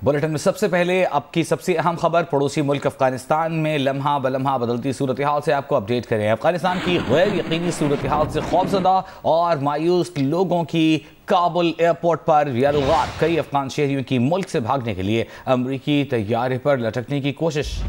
Bulletin में सबसे पहले आपकी सबसे अहम खबर पड़ोसी मुल्क अफगानिस्तान में लम्हा बलम्हा बदलती सूरत हाल से आपको अपडेट करें। अफगानिस्तान की गैर यकीनी सूरत हाल से खौफजदा और मायूस लोगों की काबुल एयरपोर्ट पर यलगार। कई अफगान शहरियों की मुल्क से भागने के लिए अमरीकी तैयारे पर लटकने की कोशिश।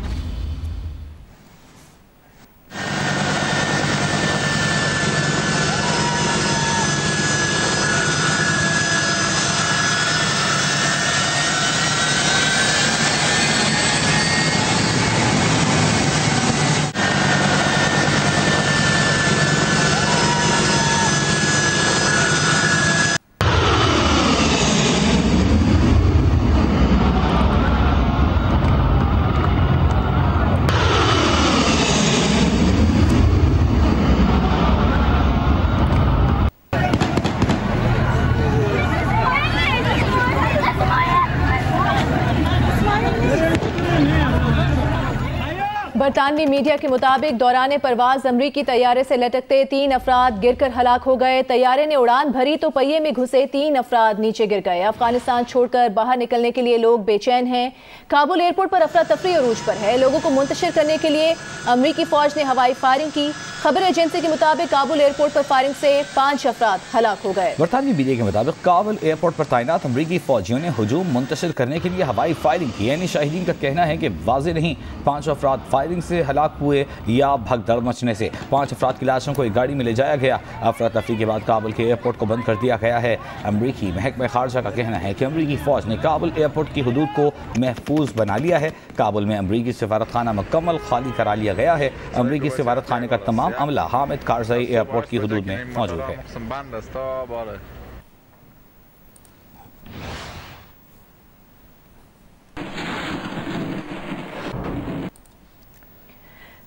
बरतानवी मीडिया के मुताबिक दौरान परवाज अमरीकी तैयारे से लटकते 3 अफराद गिरकर हलाक हो गए। तैयारे ने उड़ान भरी तो पहिए में घुसे 3 अफराद नीचे गिर गए। अफगानिस्तान छोड़कर बाहर निकलने के लिए लोग बेचैन हैं। काबुल एयरपोर्ट पर अफरा तफरी अरूज पर है। लोगों को मुंतशिर करने के लिए अमरीकी फौज ने हवाई फायरिंग की। खबर एजेंसी के मुताबिक काबुल एयरपोर्ट पर फायरिंग से 5 अफराद हलाक हो गए। बरतानवी मीडिया के मुताबिक काबुल एयरपोर्ट पर तैनात अमरीकी फौजियों ने हुजूम मुंतशिर करने के लिए हवाई फायरिंग की। यानी शाहिदीन का कहना है कि वाज़ेह नहीं 5 अफराद फायरिंग से हलाक हुए या भगदड़ मचने से। 5 अफराद की लाशों को एक गाड़ी में ले जाया गया। अफरा तफरी के बाद काबुल के एयरपोर्ट को बंद कर दिया गया है। अमरीकी महकमा खारजा का कहना है कि अमरीकी फौज ने काबुल एयरपोर्ट की हदूद को महफूज बना लिया है। काबुल में अमरीकी सफारत खाना मुकम्मल खाली करा लिया गया है। अमरीकी सफारत खाने का तमाम अमला हामिद कारज़ई एयरपोर्ट की हदूद में मौजूद है।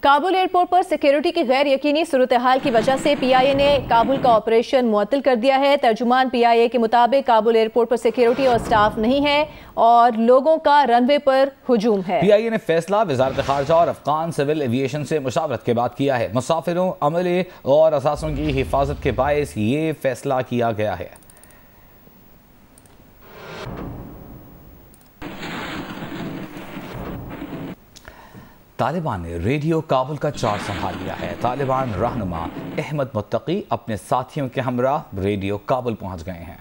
काबुल एयरपोर्ट पर सिक्योरिटी की गैर यकीनी सूरत हाल की वजह से PIA ने काबुल का ऑपरेशन मुअत्तल कर दिया है। तर्जुमान PIA के मुताबिक काबुल एयरपोर्ट पर सिक्योरिटी और स्टाफ नहीं है और लोगों का रनवे पर हुजूम है। PIA ने फैसला वजारत खारजा और अफगान सिविल एविएशन से मुशावरत के बाद किया है। मुसाफिरों, अमले और असासों की हिफाजत के बायस ये फैसला किया गया है। तालिबान ने रेडियो काबुल का चार्ज संभाल लिया है। तालिबान रहनुमा अहमद मुत्तकी अपने साथियों के हमरा रेडियो काबुल पहुंच गए हैं।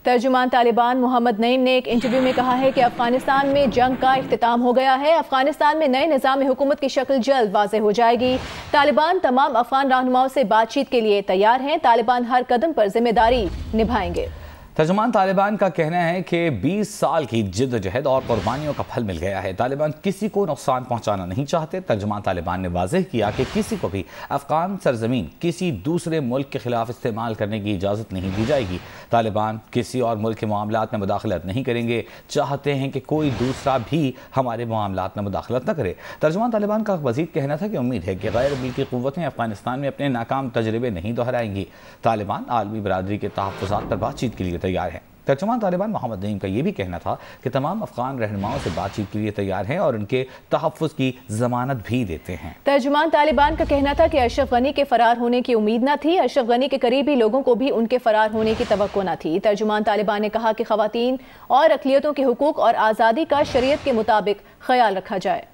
तर्जुमान तालिबान मोहम्मद नईम ने एक इंटरव्यू में कहा है कि अफगानिस्तान में जंग का इख्तिताम हो गया है। अफगानिस्तान में नए निज़ाम हुकूमत की शक्ल जल्द वाज़ेह हो जाएगी। तालिबान तमाम अफगान रहनुमाओं से बातचीत के लिए तैयार हैं। तालिबान हर कदम पर जिम्मेदारी निभाएंगे। तर्जुमान तालिबान का कहना है कि 20 साल की जिद्दोजहद और कुर्बानियों का फल मिल गया है। तालिबान किसी को नुकसान पहुंचाना नहीं चाहते। तर्जुमान तालिबान ने वाज़ेह किया कि किसी को भी अफगान सरजमीन किसी दूसरे मुल्क के खिलाफ इस्तेमाल करने की इजाज़त नहीं दी जाएगी। तालिबान किसी और मुल्क के मामलात में मुदाखलत नहीं करेंगे। चाहते हैं कि कोई दूसरा भी हमारे मामलात में मुदाखलत न करे। तर्जुमान तालिबान का मज़ीद कहना था कि उम्मीद है कि गैर मुल्की क़ुव्वतें अफगानिस्तान में अपने नाकाम तजर्बे नहीं दोहराएंगी। तालिबान आलमी बरादरी के तहफ़्फ़ुज़ात पर बातचीत के लिए तैयार है। तर्जुमान तालिबान मोहम्मद नईम का यह भी कहना था कि तमाम अफगान रहनुमाओं से बातचीत के लिए तैयार हैं और उनके तहफ़्फ़ुज़ की जमानत भी देते हैं। तर्जुमान तालिबान का कहना था कि अशरफ गनी के फरार होने की उम्मीद न थी। अशरफ गनी के करीबी लोगों को भी उनके फरार होने की तवक्को न थी। तर्जुमान तालिबान ने कहा कि ख़वातीन और अक़लियतों के हुकूक और आज़ादी का शरीयत के मुताबिक ख्याल रखा जाए।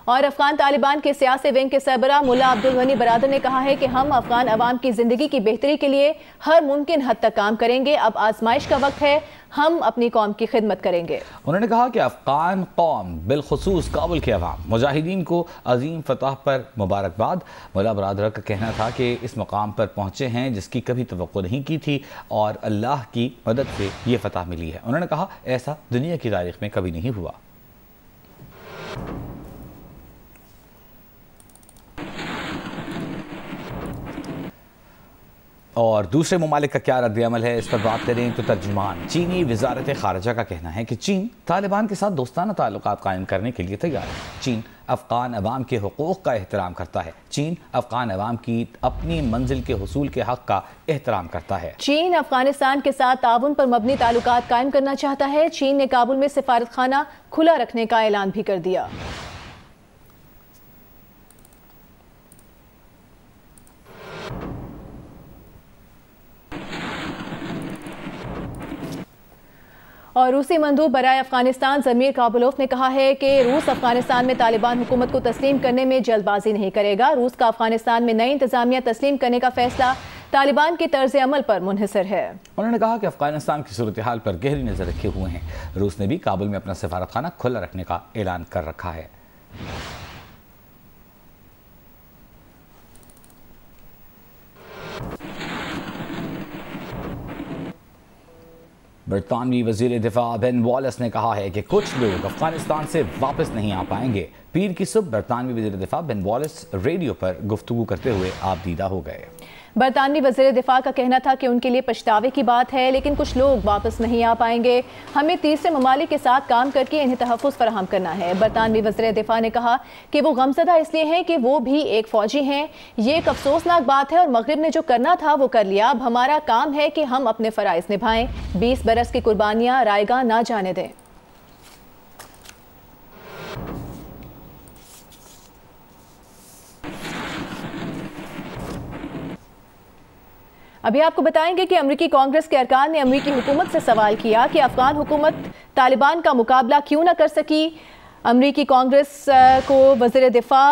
और अफगान तालिबान के सियासी विंग के सरबराह मुल्ला अब्दुल गनी बरादर ने कहा है कि हम अफगान अवाम की जिंदगी की बेहतरी के लिए हर मुमकिन हद तक काम करेंगे। अब आजमाइश का वक्त है, हम अपनी कौम की खिदमत करेंगे। उन्होंने कहा कि अफगान कौम बिलखुसूस काबुल के अवाम मुजाहिदीन को अजीम फतह पर मुबारकबाद। मुल्ला बरादर का कहना था कि इस मुकाम पर पहुंचे हैं जिसकी कभी तवक्को नहीं की थी और अल्लाह की मदद से ये फतह मिली है। उन्होंने कहा ऐसा दुनिया की तारीख में कभी नहीं हुआ। और दूसरे ममालिक का क्या रद्द-ए-अमल है, इस पर बात करें तो तर्जुमान चीनी वज़ारत ख़ारिजा का कहना है कि चीन तालिबान के साथ दोस्ताना ताल्लुकात कायम करने के लिए तैयार है। चीन अफ़गान अवाम के हुकूक़ का एहतराम करता है। चीन अफ़गान अवाम की अपनी मंजिल के हुसूल के हक़ का एहतराम करता है। चीन अफगानिस्तान के साथ ताउन पर मबनी ताल्लुकात कायम करना चाहता है। चीन ने काबुल में सिफारत खाना खुला रखने का ऐलान भी कर दिया। और रूसी मंदूब बराए अफगानिस्तान ज़मीर काबुलोफ ने कहा है कि रूस अफगानिस्तान में तालिबान हुकूमत को तस्लीम करने में जल्दबाजी नहीं करेगा। रूस का अफगानिस्तान में नई इंतजामिया तस्लीम करने का फैसला तालिबान के तर्ज अमल पर मुनहसर है। उन्होंने कहा कि अफगानिस्तान की सूरत हाल पर गहरी नजर रखे हुए हैं। रूस ने भी काबुल में अपना सफारत खाना खुला रखने का ऐलान कर रखा है। बरतानवी वजीर दिफा बेन वॉलेस ने कहा है कि कुछ लोग अफगानिस्तान से वापस नहीं आ पाएंगे। पीर की सुबह बरतानवी वजीर दिफा बेन वॉलेस रेडियो पर गुफ्तगू करते हुए आपदीदा हो गए। बरतानवी वज़ीर दिफा का कहना था कि उनके लिए पछतावे की बात है, लेकिन कुछ लोग वापस नहीं आ पाएंगे। हमें तीसरे ममालिक के साथ काम करके इन्हें तहफ़्फ़ुज़ फराहम करना है। बरतानवी वज़ीर दिफा ने कहा कि वो गमज़दा इसलिए हैं कि वो भी एक फ़ौजी हैं। ये एक अफसोसनाक बात है और मग़रिब ने जो करना था वो कर लिया। अब हमारा काम है कि हम अपने फ़राइज़ निभाएं। 20 बरस की कुर्बानियाँ रायगा ना जाने दें। अभी आपको बताएंगे कि अमरीकी कांग्रेस के अरकान ने अमरीकी हुकूमत से सवाल किया कि अफगान हुकूमत तालिबान का मुकाबला क्यों न कर सकी। अमरीकी कांग्रेस को वज़ीर दिफा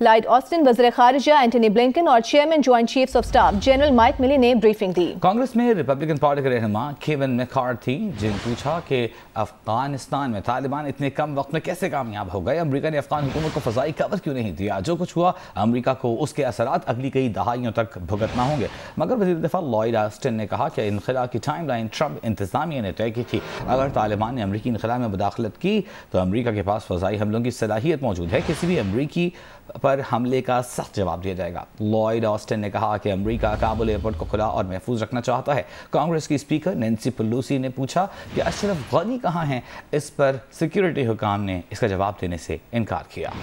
लॉयड ऑस्टिन, वज़ीर ख़ारिजा एंटनी ब्लिंकन और chairman joint chiefs of staff general Mike Milley ने ब्रीफिंग दी। कांग्रेस में रिपब्लिकन पार्टी के रहनुमा केविन मैकार्थी जिन पूछा कि अफगानिस्तान में तालिबान इतने कम वक्त में कैसे कामयाब हो गए। अमरीका ने अफगान हुकूमत को फ़ज़ाई कवर क्यों नहीं दिया। जो कुछ हुआ अमरीका को उसके असरात अगली कई दहाइयों तक भुगतना होंगे। मगर वज़ीर दिफा लॉयड ऑस्टिन ने कहा कि इनखला की टाइम लाइन ट्रंप इंतज़ामिया ने तय की थी। अगर तालिबान ने अमरीकी इनखला में मुदाखलत की तो अमरीका के पास फ़ज़ाई हमलों की सलाहियत मौजूद है। किसी भी अमरीकी पर हमले का सख्त जवाब दिया जाएगा। लॉयड ऑस्टिन ने कहा कि अमेरिका काबुल एयरपोर्ट को खुला और महफूज रखना चाहता है। कांग्रेस की स्पीकर नैन्सी पेलोसी ने पूछा कि अशरफ गनी कहाँ हैं। इस पर सिक्योरिटी हुकाम ने इसका जवाब देने से इनकार किया।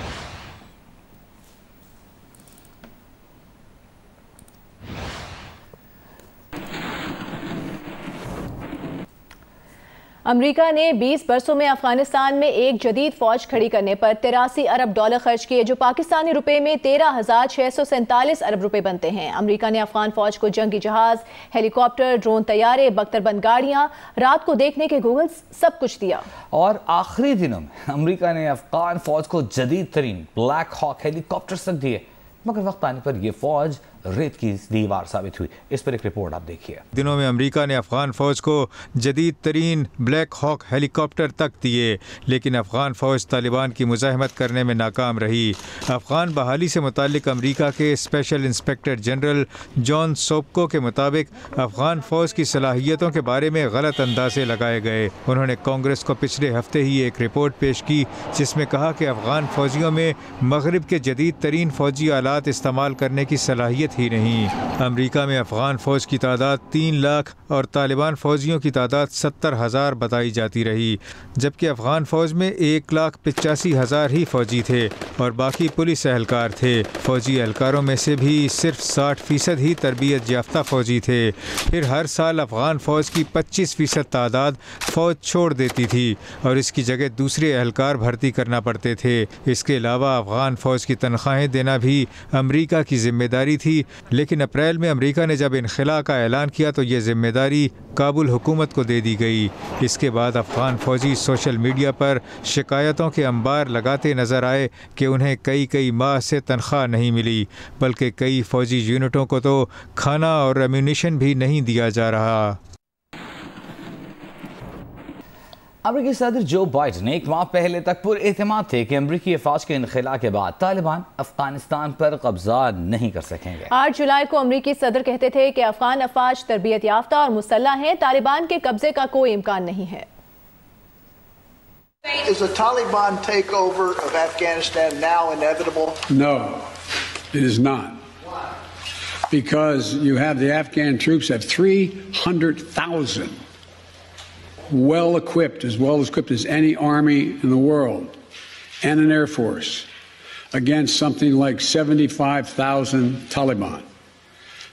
अमेरिका ने 20 बरसों में अफगानिस्तान में एक जदीद फौज खड़ी करने पर 83 अरब डॉलर खर्च किए, जो पाकिस्तानी रुपए में 13,647 अरब रुपए बनते हैं। अमेरिका ने अफगान फौज को जंगी जहाज, हेलीकॉप्टर, ड्रोन तैयारे, बख्तरबंद गाड़ियां, रात को देखने के गूगल्स, सब कुछ दिया। और आखिरी दिनों में अमेरिका ने अफगान फौज को जदीद तरीन ब्लैक हॉक हेलीकॉप्टर तक दिए, मगर वक्त आने पर यह फौज रेत की दीवार साबित हुई। इस पर एक रिपोर्ट आप देखिए। दिनों में अमेरिका ने अफगान फौज को जदीद तरीन ब्लैक हॉक हेलीकॉप्टर तक दिए, लेकिन अफगान फौज तालिबान की मुजाहिमत करने में नाकाम रही। अफगान बहाली से मुताल्लिक अमेरिका के स्पेशल इंस्पेक्टर जनरल जॉन सोपको के मुताबिक अफगान फौज की सलाहियतों के बारे में गलत अंदाजे लगाए गए। उन्होंने कांग्रेस को पिछले हफ्ते ही एक रिपोर्ट पेश की जिसमें कहा कि अफगान फौजियों में मगरिब के जदीद तरीन फौजी आलात इस्तेमाल करने की सलाहियत ही नहीं। अमेरिका में अफगान फौज की तादाद 3 लाख और तालिबान फौजियों की तादाद 70,000 बताई जाती रही, जबकि अफगान फौज में 1,85,000 ही फौजी थे और बाकी पुलिस एहलकार थे। फौजी एहलकारों में से भी सिर्फ 60% ही तरबियत याफ्ता फौजी थे। फिर हर साल अफगान फौज की 25% तादाद फौज छोड़ देती थी और इसकी जगह दूसरे एहलकार भर्ती करना पड़ते थे। इसके अलावा अफगान फौज की तनख्वाहें देना भी अमेरिका की जिम्मेदारी थी, लेकिन अप्रैल में अमेरिका ने जब इनखला का ऐलान किया तो ये जिम्मेदारी काबुल हुकूमत को दे दी गई। इसके बाद अफगान फौजी सोशल मीडिया पर शिकायतों के अंबार लगाते नजर आए कि उन्हें कई माह से तनख्वाह नहीं मिली, बल्कि कई फौजी यूनिटों को तो खाना और एम्यूनिशन भी नहीं दिया जा रहा। अमेरिकी सदर जो बाइडन एक माह पहले तक पुरएतमाद थे कि अमेरिकी अफवाज के इनखला के बाद तालिबान अफगानिस्तान पर कब्जा नहीं कर सकेंगे। 8 जुलाई को अमेरिकी सदर कहते थे कि अफगान अफवाज तरबियत याफ्ता और मुसल्लह हैं, तालिबान के कब्जे का कोई इम्कान नहीं है। Is a Taliban takeover of Afghanistan now inevitable? No, it is not. because you have the Afghan troops have 300,000 well equipped as any army in the world, and an air force against something like 75,000 Taliban.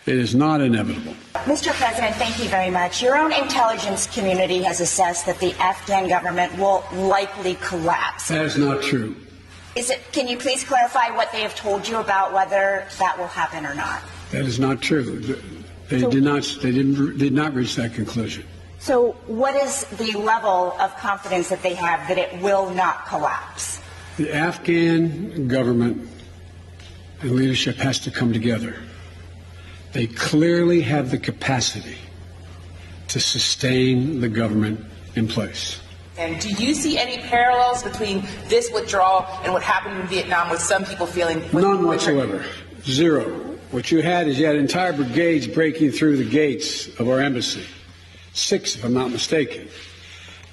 It is not inevitable. Mr. President, thank you very much. Your own intelligence community has assessed that the Afghan government will likely collapse. That is not true. Can you please clarify what they have told you about whether that will happen or not? That is not true. They did not reach that conclusion. So what is the level of confidence that they have that it will not collapse? The Afghan government and leadership has to come together. They clearly have the capacity to sustain the government in place. And do you see any parallels between this withdrawal and what happened in Vietnam with some people feeling... None whatsoever. Zero. What you had entire brigades breaking through the gates of our embassy. 6, if I'm not mistaken.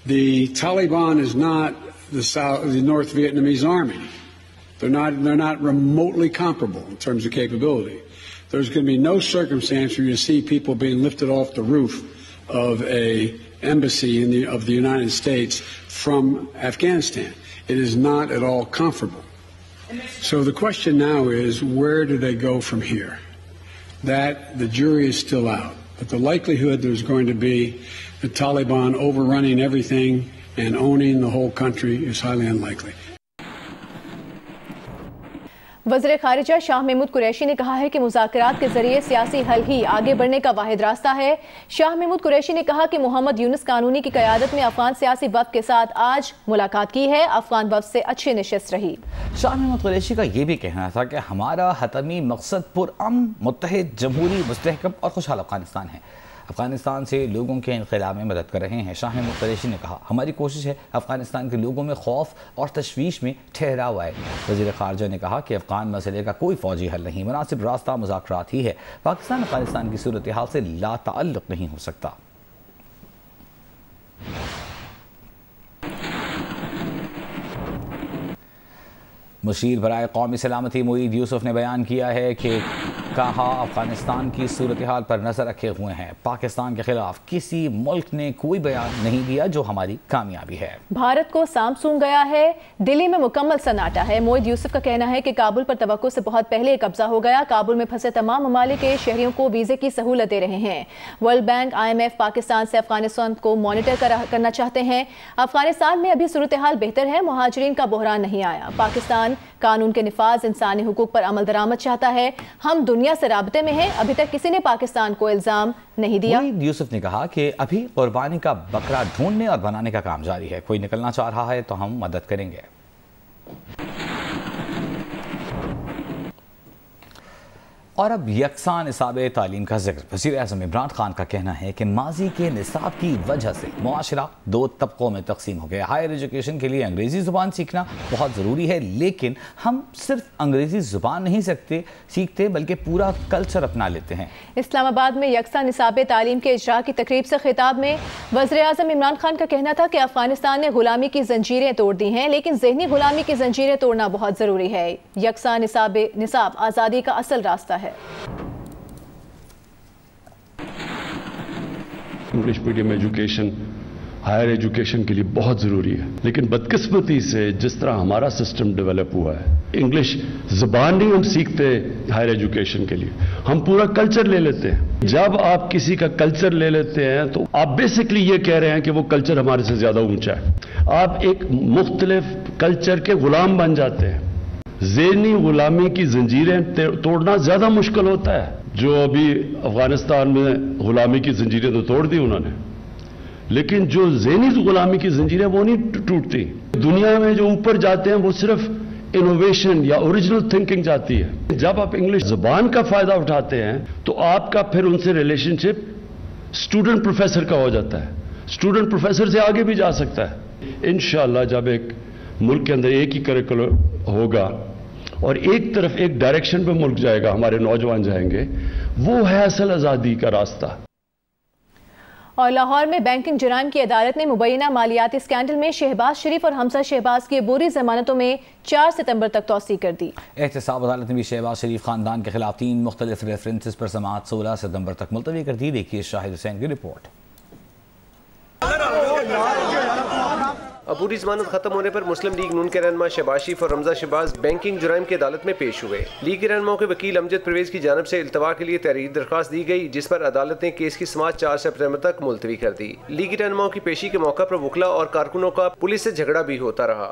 The Taliban is not the North Vietnamese army. They're not remotely comparable in terms of capability. There's going to be no circumstance where you see people being lifted off the roof of a embassy of the United States from Afghanistan. It is not at all comparable. So the question now is, where do they go from here? That the jury is still out. But the likelihood there's going to be the Taliban overrunning everything and owning the whole country is highly unlikely. वज़ीर ख़ारिजा शाह महमूद कुरैशी ने कहा है कि मुज़ाकरात के जरिए सियासी हल ही आगे बढ़ने का वाहिद रास्ता है। शाह महमूद कुरैशी ने कहा कि मोहम्मद यूनुस कानूनी की क़यादत में अफगान सियासी वफ़द के साथ आज मुलाकात की है। अफगान वफ़द से अच्छी नशिस्त रही। शाह महमूद कुरैशी का ये भी कहना था कि हमारा हतमी मकसद पुरअमन, मुत्तहिद, जमहूरी, मुस्तहकम और खुशहाल अफगानिस्तान है। अफगानिस्तान से लोगों के इनक़िलाब में मदद कर रहे हैं। शाह महमूद कुरैशी ने कहा, हमारी कोशिश है अफगानिस्तान के लोगों में खौफ और तशवीश में ठहराव आए। वज़ीर ख़ारिजा ने कहा कि अफगान मसले का कोई फ़ौजी हल नहीं, मुनासिब रास्ता मुज़ाकरात ही है। पाकिस्तान अफगानिस्तान की सूरत हाल से लाताल्लुक़ नहीं हो सकता। मुशीर बराए कौमी सलामती मोईद यूसुफ ने बयान किया है कि कहा अफगानिस्तान की सूरत हाल पर नज़र रखे हुए हैं। पाकिस्तान के खिलाफ किसी मुल्क ने कोई बयान नहीं दिया, जो हमारी कामयाबी है। भारत को सांप सूंघ गया है, दिल्ली में मुकम्मल सन्नाटा है। मोईद यूसुफ का कहना है कि काबुल पर तवक्को से बहुत पहले कब्जा हो गया। काबुल में फंसे तमाम ममालिक के शहरियों को वीज़े की सहूलत दे रहे हैं। वर्ल्ड बैंक, IMF पाकिस्तान से अफगानिस्तान को मॉनिटर करना चाहते हैं। अफगानिस्तान में अभी सूरत हाल बेहतर है, मुहाजिरीन का बहरान नहीं आया। पाकिस्तान कानून के निफाज, इंसानी हुकूक पर अमल दरामद चाहता है। हम दुनिया से राबते में हैं, अभी तक किसी ने पाकिस्तान को इल्जाम नहीं दिया। यूसुफ ने कहा कि अभी कुर्बानी का बकरा ढूंढने और बनाने का काम जारी है। कोई निकलना चाह रहा है तो हम मदद करेंगे। और अब यकसान निसाब तालीम का जिक्र। वज़ीर आज़म इमरान खान का कहना है कि माजी के निसाब की वजह से मुआशरा 2 तबकों में तकसीम हो गया। हायर एजुकेशन के लिए अंग्रेज़ी ज़ुबान सीखना बहुत ज़रूरी है, लेकिन हम सिर्फ अंग्रेज़ी ज़ुबान नहीं सीखते बल्कि पूरा कल्चर अपना लेते हैं। इस्लामाबाद में यकसान निसाब तालीम के इजरा की तकरीब से खिताब में वज़ीर आज़म इमरान खान का कहना था कि अफगानिस्तान ने गुलामी की जंजीरें तोड़ दी हैं, लेकिन ज़हनी गुलामी की जंजीरें तोड़ना बहुत ज़रूरी है। यकसान निसाब आज़ादी का असल रास्ता है। English medium education higher education के लिए बहुत ज़रूरी है, लेकिन बदकिस्मती से जिस तरह हमारा सिस्टम डेवलप हुआ है, इंग्लिश ज़बान नहीं हम सीखते हायर एजुकेशन के लिए, हम पूरा कल्चर ले लेते हैं। जब आप किसी का कल्चर ले लेते हैं तो आप बेसिकली ये कह रहे हैं कि वो कल्चर हमारे से ज़्यादा ऊंचा है। आप एक मुख्तलिफ कल्चर के गुलाम बन जाते हैं। ज़हनी गुलामी की जंजीरें तोड़ना ज़्यादा मुश्किल होता है। जो अभी अफगानिस्तान में गुलामी की जंजीरें तो तोड़ दी उन्होंने, लेकिन जो ज़हनी गुलामी की जंजीरें वो नहीं टूटती। दुनिया में जो ऊपर जाते हैं वो सिर्फ इनोवेशन या ओरिजिनल थिंकिंग जाती है। जब आप इंग्लिश ज़बान का फ़ायदा उठाते हैं तो आपका फिर उनसे रिलेशनशिप स्टूडेंट प्रोफेसर का हो जाता है। स्टूडेंट प्रोफेसर से आगे भी जा सकता है। इंशाअल्लाह जब एक मुल्क के अंदर एक ही करिकुलम होगा और एक तरफ एक डायरेक्शन पे मुल्क जाएगा, हमारे नौजवान जाएंगे, वो है असल आज़ादी का रास्ता। और लाहौर में बैंकिंग जुराइम की अदालत ने मुबैना मालियाती स्कैंडल में शहबाज शरीफ और हमजा शहबाज की अबूरी जमानतों में 4 सितंबर तक तौसीक कर दी। एहतसाब अदालत ने भी शहबाज शरीफ खानदान के खिलाफ 3 मुख्तलिफ रेफरेंसेस पर समाअत 16 सितंबर तक मुलतवी कर दी। देखिए शाहिद हुसैन की रिपोर्ट। अबूरी जमानत खत्म होने पर मुस्लिम लीग नून के रहनुमा शहबाज शरीफ और हमजा शहबाज बैंकिंग जुराइम की अदालत में पेश हुए। लीग के रहनुमाओं के वकील अमजद परवेज की जानिब से इल्तवा के लिए तहरीर दरख्वास्त दी गई, जिस पर अदालत ने केस की समाअत 4 सितंबर तक मुलतवी कर दी। लीगी रहनुमाओं की पेशी के मौका पर वकला और कारकुनों का पुलिस से झगड़ा भी होता रहा।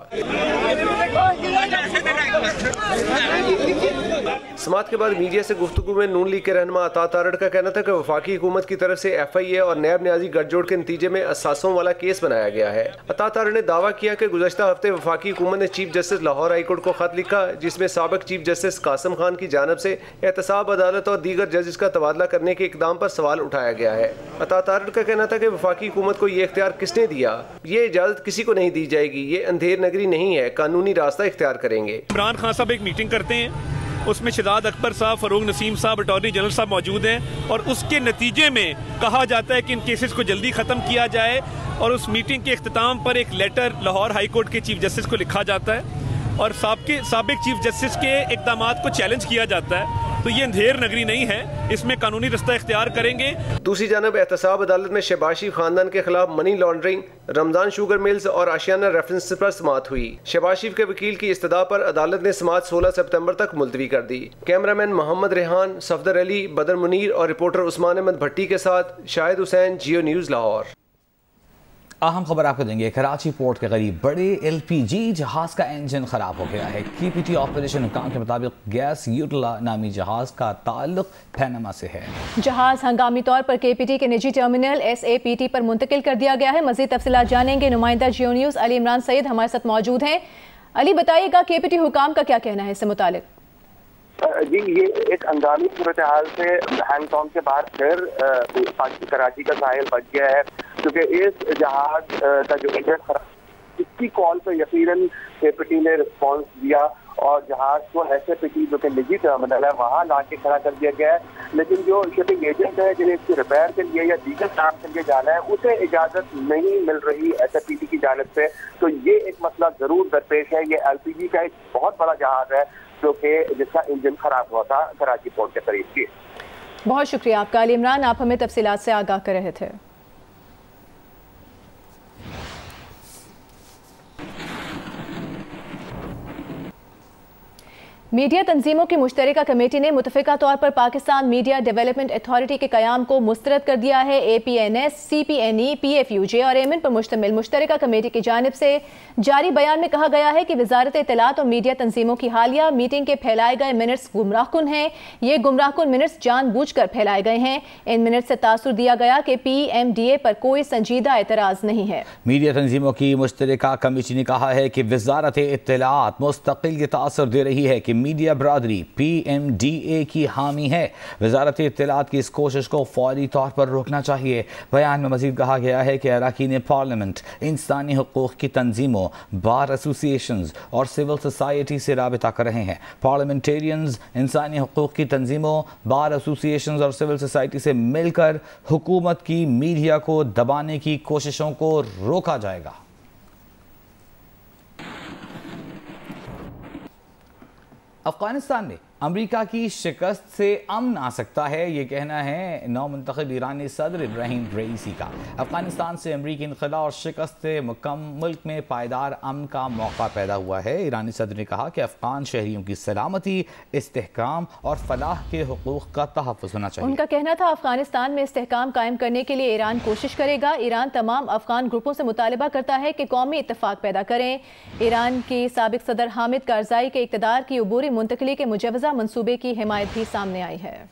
समाअत के बाद मीडिया से गुफ्तगू में नून लीग के रहनुमा अता तारड़ का कहना था कि वफाकी हुकूमत की तरफ से FIA और नैब न्याजी गठजोड़ के नतीजे में असासों वाला केस बनाया गया है। अता तारड़ ने दावा किया कि गुज़श्ता हफ्ते वफाकी हुकूमत ने chief justice Lahore high court को खत लिखा, जिसमें साबिक चीफ जस्टिस कासिम खान की जानिब से एहतसाब अदालत और दीगर जजेस का तबादला करने के इकदाम पर सवाल उठाया गया है। अता तारड़ का कहना था कि वफाकी हुकूमत को ये इख्तियार किसने दिया, ये इजाजत किसी को नहीं दी जाएगी, ये अंधेर नगरी नहीं है, कानूनी रास्ता इख्तियार करेंगे। इमरान खान साहब एक मीटिंग करते हैं, उसमें शहजाद अकबर साहब, फरूक नसीम साहब, अटॉर्नी जनरल साहब मौजूद हैं और उसके नतीजे में कहा जाता है कि इन केसेस को जल्दी ख़त्म किया जाए और उस मीटिंग के इख्तिताम पर एक लेटर लाहौर हाई कोर्ट के चीफ जस्टिस को लिखा जाता है और साबिक चीफ जस्टिस के इक़दामात को चैलेंज किया जाता है। तो ये अंधेर नगरी नहीं है, इसमें कानूनी रास्ता इख्तियार करेंगे। दूसरी जानब एहतसाब अदालत में शहबाज शरीफ खानदान के खिलाफ money laundering, Ramzan sugar mills और आशियाना रेफरेंस पर समाअत हुई। शहबाज शरीफ के वकील की इस्तदा पर अदालत ने समाअत 16 सितंबर तक मुलतवी कर दी। कैमरामैन मोहम्मद रेहान, सफदर अली, बदर मुनीर और रिपोर्टर उस्मान अहमद भट्टी के साथ शाहिद हुसैन, जियो न्यूज़ लाहौर। अहम खबर आपको देंगे। कराची पोर्ट के करीब बड़े LPG जहाज का इंजन खराब हो गया है। KPT ऑपरेशन हुकाम के मुताबिक गैस यूटिला नामी जहाज का ताल्लुक पैनामा से है। जहाज हंगामी तौर पर KPT के निजी टर्मिनल SAPT पर मुंतकिल कर दिया गया है। मजीद तफसीलात जानेंगे। नुमाइंदा जियो न्यूज़ अली इमरान सईद हमारे साथ मौजूद हैं। अली बताइएगा KPT हुकाम का क्या कहना है इससे मुतालिक? जी, ये एक हंगामी सूरत हाल से हैंगटॉन्ग के बाहर फिर कराची का साहिल बच गया है, क्योंकि इस जहाज का जो इंजन खराब, इसकी कॉल पर यकीनन KPT ने रिस्पॉन्स दिया और जहाज को SAPT जो कि निजी टर्मिनल है वहाँ ला के खड़ा कर दिया गया है। लेकिन जो शिपिंग एजेंट है जिन्हें इसकी रिपेयर के लिए या दीगर काम के लिए जाना है, उसे इजाज़त नहीं मिल रही SAPT की जानिब से। तो ये एक मसला ज़रूर दरपेश है। ये LPG का एक बहुत बड़ा जहाज है जो कि जिसका इंजन खराब हुआ था कराची पोर्ट के करीब की। बहुत शुक्रिया आपका अली इमरान, आप हमें तफसीलात से आगाह कर रहे थे। मीडिया तंजीमों की मुश्तरका कमेटी ने मुतफ़िका तौर पर पाकिस्तान मीडिया डेवलपमेंट अथॉरिटी के क़याम को मुस्तरद कर दिया है। APNS, CPNE, PFUJ और एमिन पर मुश्तमिल मुश्तरका कमेटी की जानिब से जारी बयान में कहा गया है कि वजारत इत्तलात और मीडिया तंजीमों की हालिया मीटिंग के फैलाए गए मिनट्स गुमराहकुन हैं। ये गुमराहकुन मिनट्स जानबूझकर फैलाए गए हैं। इन मिनट्स से तासुर दिया गया कि PMDA पर कोई संजीदा एतराज़ नहीं है। मीडिया तंजीमों की मुश्तरका कमेटी ने कहा है कि वजारत इत्तलात मुस्तकिल ये तासुर दे रही है कि मीडिया बरादरी PMDA की हामी है। वजारत इत्तलात की इस कोशिश को फौरी तौर पर रोकना चाहिए। बयान में मजीद कहा गया है कि अरकान पार्लियामेंट इंसानी हुकूक की तंजीमों, बार एसोसिएशंस और सिविल सोसाइटी से राबिता कर रहे हैं। पार्लियामेंटेरियंस, इंसानी हुकूक की तंजीमों, बार एसोसिएशंस और सिविल सोसाइटी से मिलकर हुकूमत की मीडिया को दबाने की कोशिशों को रोका जाएगा। अफगानिस्तान में अमेरिका की शिकस्त से अमन आ सकता है, ये कहना है नौमुंतखब ईरानी सदर इब्राहिम रईसी का। अफगानिस्तान से अमरीकी इनखला और शिकस्त से मुल्क में पायदार अमन का मौका पैदा हुआ है। ईरानी सदर ने कहा कि अफगान शहरियों की सलामती, इस्तेहकाम और फलाह के हुकूक का तहफ़्फ़ुज़ होना चाहिए। उनका कहना था अफगानिस्तान में इस्तेहकाम कायम करने के लिए ईरान कोशिश करेगा। ईरान तमाम अफगान ग्रुपों से मुतालबा करता है कि कौमी इत्तेफाक पैदा करें। ईरान की साबिक सदर हामिद कारज़ाई के इक़्तिदार की अबूरी मुंतकली के मुजवज़ा मंसूबे की हिमायत भी सामने आई है।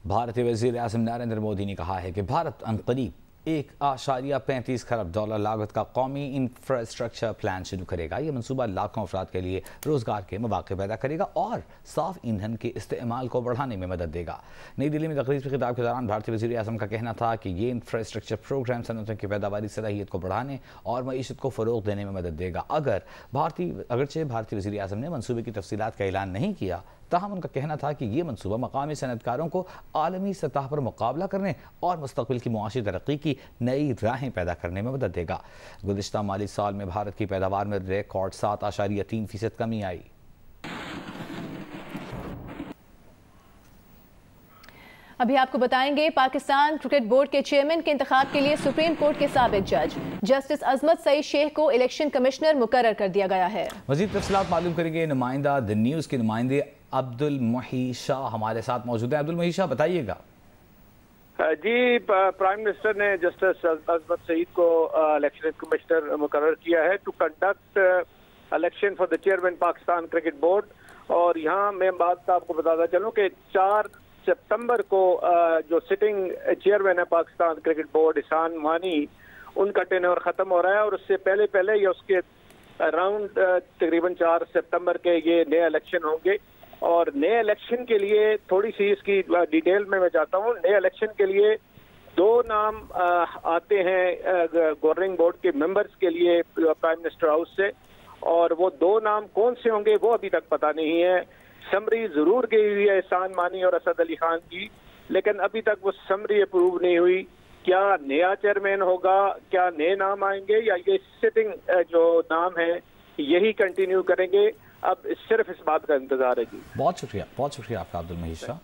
भारतीय वज़ीर आज़म नरेंद्र मोदी ने कहा है कि भारत अनक़रीब 1.35 खरब डॉलर लागत का कौमी इंफ्रास्ट्रक्चर प्लान शुरू करेगा। ये मनसूबा लाखों अफराद के लिए रोजगार के मौके पैदा करेगा और साफ ईंधन के इस्तेमाल को बढ़ाने में मदद देगा। नई दिल्ली में तकरीर के खिताब के दौरान भारतीय वज़ीर आज़म का कहना था कि ये इंफ्रास्ट्रक्चर प्रोग्राम सनअतों की पैदावारी सलाहियत को बढ़ाने और मईशत को फ़रोग़ देने में मदद देगा। अगरचे भारतीय वज़ीर आज़म ने मनसूबे की तफसीलात का ऐलान नहीं किया, ताहम उनका कहना था कि ये मनसूबा मकामी सनअतकारों को आलमी सतह पर मुकाबला करने और मुस्तक़बिल की मुआशी तरक्की की नई राहें पैदा करने में मदद देगा। गुज़िश्ता माली साल में भारत की पैदावार में रिकॉर्ड 7.3% कमी आई। अभी आपको बताएंगे, पाकिस्तान क्रिकेट बोर्ड के चेयरमैन के इंतखाब के लिए सुप्रीम कोर्ट के साबिक जज जस्टिस अजमत सईद शेख को इलेक्शन कमिश्नर मुकर्रर कर दिया गया है। मज़ीद तफसीलात मालूम करेंगे नुमाइंदा द न्यूज़ के नुमाइंदे अब्दुल मुही शाह हमारे साथ मौजूद हैं। अब्दुल मुही शाह, बताइएगा। जी, प्राइम मिनिस्टर ने जस्टिस अजमत सईद को इलेक्शन कमिश्नर मुकर्रर किया है to conduct election for the chairman Pakistan cricket board. और यहाँ मैं बात आपको बताता चलूँ कि 4 सितंबर को जो सिटिंग चेयरमैन है पाकिस्तान क्रिकेट बोर्ड इहसान मानी, उनका टेन्योर खत्म हो रहा है और उससे पहले या उसके अराउंड तकरीबन 4 सितंबर के ये नए इलेक्शन होंगे। और नए इलेक्शन के लिए थोड़ी सी इसकी डिटेल में मैं जाता हूँ। नए इलेक्शन के लिए 2 नाम आते हैं गवर्निंग बोर्ड के मेंबर्स के लिए प्राइम मिनिस्टर हाउस से, और वो 2 नाम कौन से होंगे वो अभी तक पता नहीं है। समरी जरूर गई हुई है इहसान मानी और असद अली खान की, लेकिन अभी तक वो समरी अप्रूव नहीं हुई। क्या नया चेयरमैन होगा, क्या नए नाम आएंगे, या ये सिटिंग जो नाम है यही कंटिन्यू करेंगे, अब सिर्फ इस बात का इंतजार है। जी, बहुत शुक्रिया आपका अब्दुल मुही शाह।